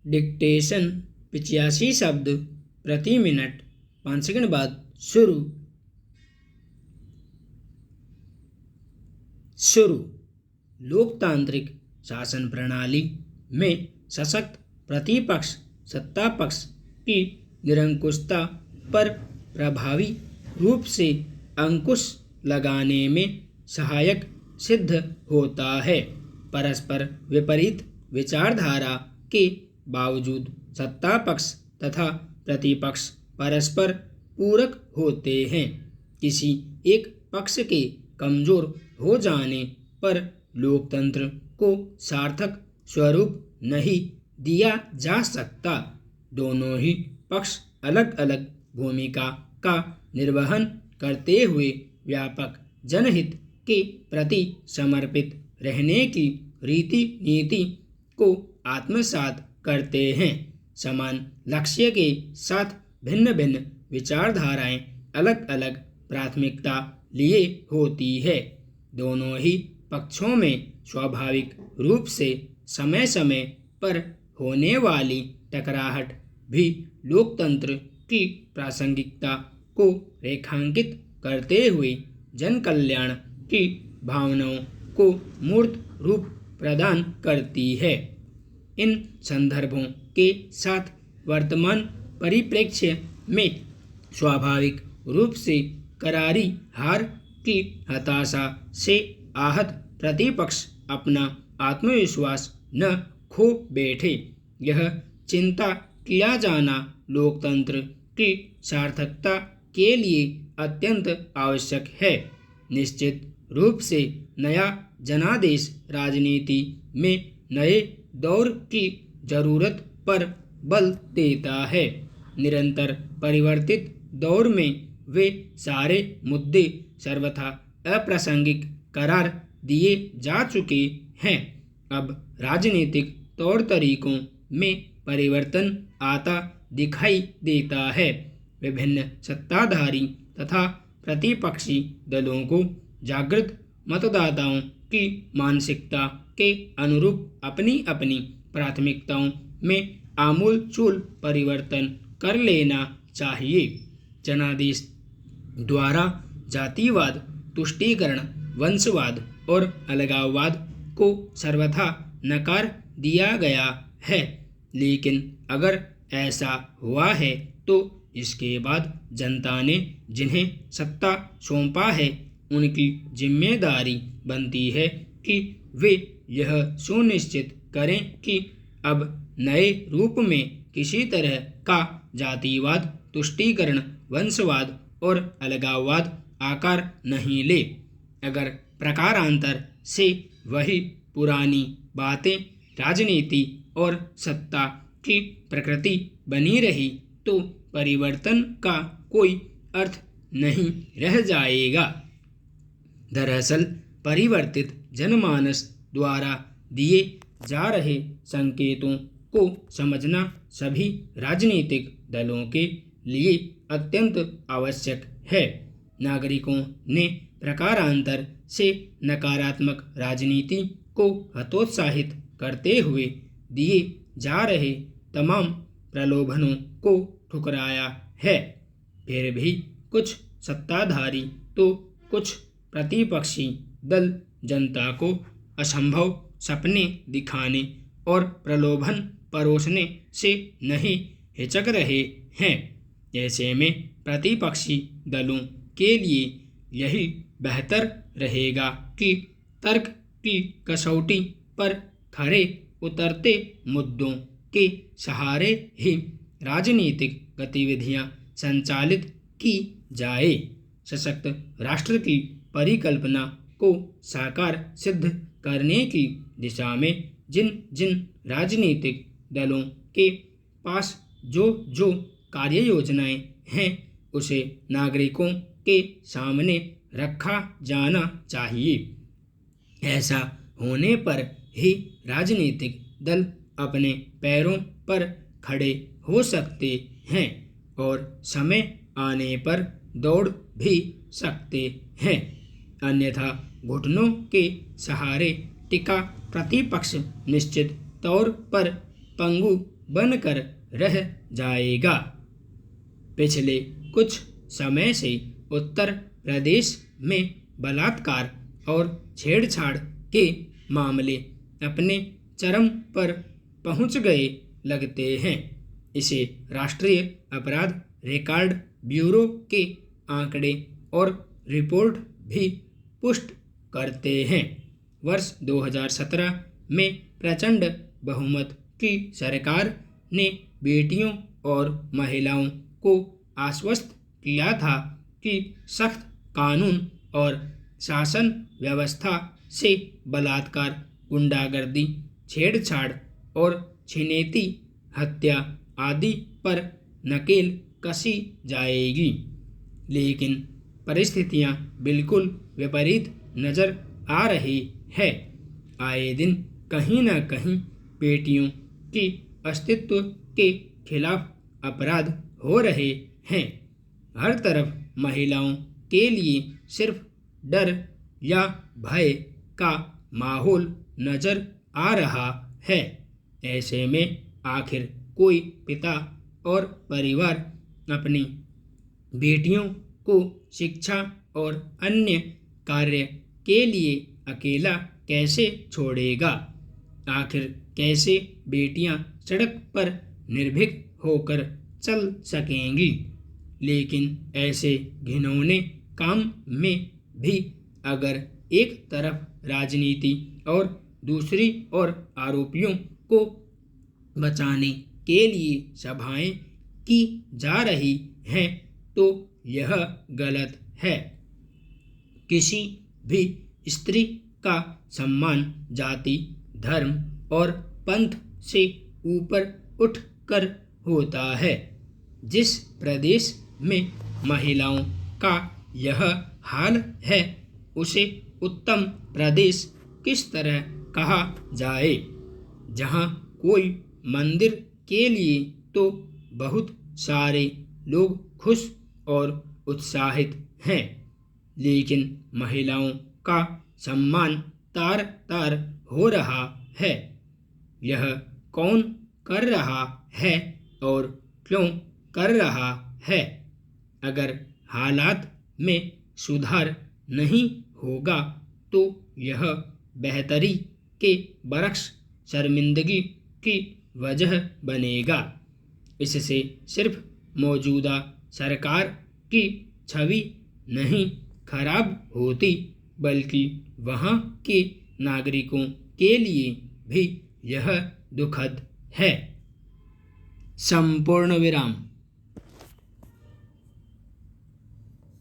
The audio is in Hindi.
डिक्टेशन 85 शब्द प्रति मिनट। 5 सेकंड बाद शुरू। लोकतांत्रिक शासन प्रणाली में सशक्त प्रतिपक्ष सत्ता पक्ष की निरंकुशता पर प्रभावी रूप से अंकुश लगाने में सहायक सिद्ध होता है। परस्पर विपरीत विचारधारा के बावजूद सत्ता पक्ष तथा प्रतिपक्ष परस्पर पूरक होते हैं। किसी एक पक्ष के कमजोर हो जाने पर लोकतंत्र को सार्थक स्वरूप नहीं दिया जा सकता। दोनों ही पक्ष अलग अलग भूमिका का निर्वहन करते हुए व्यापक जनहित के प्रति समर्पित रहने की रीति नीति को आत्मसात करते हैं। समान लक्ष्य के साथ भिन्न भिन्न विचारधाराएं अलग अलग प्राथमिकता लिए होती है। दोनों ही पक्षों में स्वाभाविक रूप से समय समय पर होने वाली टकराहट भी लोकतंत्र की प्रासंगिकता को रेखांकित करते हुए जन कल्याण की भावनाओं को मूर्त रूप प्रदान करती है। इन संदर्भों के साथ वर्तमान परिप्रेक्ष्य में स्वाभाविक रूप से करारी हार की हताशा से आहत प्रतिपक्ष अपना आत्मविश्वास न खो बैठे। यह चिंता किया जाना लोकतंत्र की सार्थकता के लिए अत्यंत आवश्यक है। निश्चित रूप से नया जनादेश राजनीति में नए दौर की जरूरत पर बल देता है। निरंतर परिवर्तित दौर में वे सारे मुद्दे सर्वथा अप्रासंगिक करार दिए जा चुके हैं। अब राजनीतिक तौर तरीकों में परिवर्तन आता दिखाई देता है। विभिन्न सत्ताधारी तथा प्रतिपक्षी दलों को जागृत मतदाताओं की मानसिकता के अनुरूप अपनी अपनी प्राथमिकताओं में आमूलचूल परिवर्तन कर लेना चाहिए। जनादेश द्वारा जातिवाद, तुष्टीकरण, वंशवाद और अलगाववाद को सर्वथा नकार दिया गया है। लेकिन अगर ऐसा हुआ है तो इसके बाद जनता ने जिन्हें सत्ता सौंपा है उनकी जिम्मेदारी बनती है कि वे यह सुनिश्चित करें कि अब नए रूप में किसी तरह का जातिवाद, तुष्टीकरण, वंशवाद और अलगाववाद आकार नहीं ले। अगर प्रकारांतर से वही पुरानी बातें राजनीति और सत्ता की प्रकृति बनी रही तो परिवर्तन का कोई अर्थ नहीं रह जाएगा। दरअसल परिवर्तित जनमानस द्वारा दिए जा रहे संकेतों को समझना सभी राजनीतिक दलों के लिए अत्यंत आवश्यक है। नागरिकों ने प्रकारांतर से नकारात्मक राजनीति को हतोत्साहित करते हुए दिए जा रहे तमाम प्रलोभनों को ठुकराया है। फिर भी कुछ सत्ताधारी तो कुछ प्रतिपक्षी दल जनता को असंभव सपने दिखाने और प्रलोभन परोसने से नहीं हिचक रहे हैं। ऐसे में प्रतिपक्षी दलों के लिए यही बेहतर रहेगा कि तर्क की कसौटी पर खरे उतरते मुद्दों के सहारे ही राजनीतिक गतिविधियां संचालित की जाए। सशक्त राष्ट्र की परिकल्पना को साकार सिद्ध करने की दिशा में जिन जिन राजनीतिक दलों के पास जो जो कार्य योजनाएं हैं उसे नागरिकों के सामने रखा जाना चाहिए। ऐसा होने पर ही राजनीतिक दल अपने पैरों पर खड़े हो सकते हैं और समय आने पर दौड़ भी सकते हैं। अन्यथा घुटनों के सहारे टिका प्रतिपक्ष निश्चित तौर पर पंगु बनकर रह जाएगा। पिछले कुछ समय से उत्तर प्रदेश में बलात्कार और छेड़छाड़ के मामले अपने चरम पर पहुंच गए लगते हैं। इसे राष्ट्रीय अपराध रिकॉर्ड ब्यूरो के आंकड़े और रिपोर्ट भी पुष्ट करते हैं। वर्ष 2017 में प्रचंड बहुमत की सरकार ने बेटियों और महिलाओं को आश्वस्त किया था कि सख्त कानून और शासन व्यवस्था से बलात्कार, गुंडागर्दी, छेड़छाड़ और छिनेती हत्या आदि पर नकेल कसी जाएगी। लेकिन परिस्थितियां बिल्कुल विपरीत नजर आ रही है। आए दिन कहीं न कहीं बेटियों की अस्तित्व के खिलाफ अपराध हो रहे हैं। हर तरफ महिलाओं के लिए सिर्फ डर या भय का माहौल नजर आ रहा है। ऐसे में आखिर कोई पिता और परिवार अपनी बेटियों को शिक्षा और अन्य कार्य के लिए अकेला कैसे छोड़ेगा? आखिर कैसे बेटियां सड़क पर निर्भीक होकर चल सकेंगी? लेकिन ऐसे घिनौने काम में भी अगर एक तरफ राजनीति और दूसरी ओर आरोपियों को बचाने के लिए सभाएं की जा रही हैं, तो यह गलत है। किसी भी स्त्री का सम्मान जाति, धर्म और पंथ से ऊपर उठकर होता है। जिस प्रदेश में महिलाओं का यह हाल है, उसे उत्तम प्रदेश किस तरह कहा जाए? जहाँ कोई मंदिर के लिए तो बहुत सारे लोग खुश और उत्साहित हैं, लेकिन महिलाओं का सम्मान तार तार हो रहा है। यह कौन कर रहा है और क्यों कर रहा है? अगर हालात में सुधार नहीं होगा तो यह बेहतरी के बरक्स शर्मिंदगी की वजह बनेगा। इससे सिर्फ मौजूदा सरकार की छवि नहीं खराब होती, बल्कि वहाँ के नागरिकों के लिए भी यह दुखद है। संपूर्ण विराम।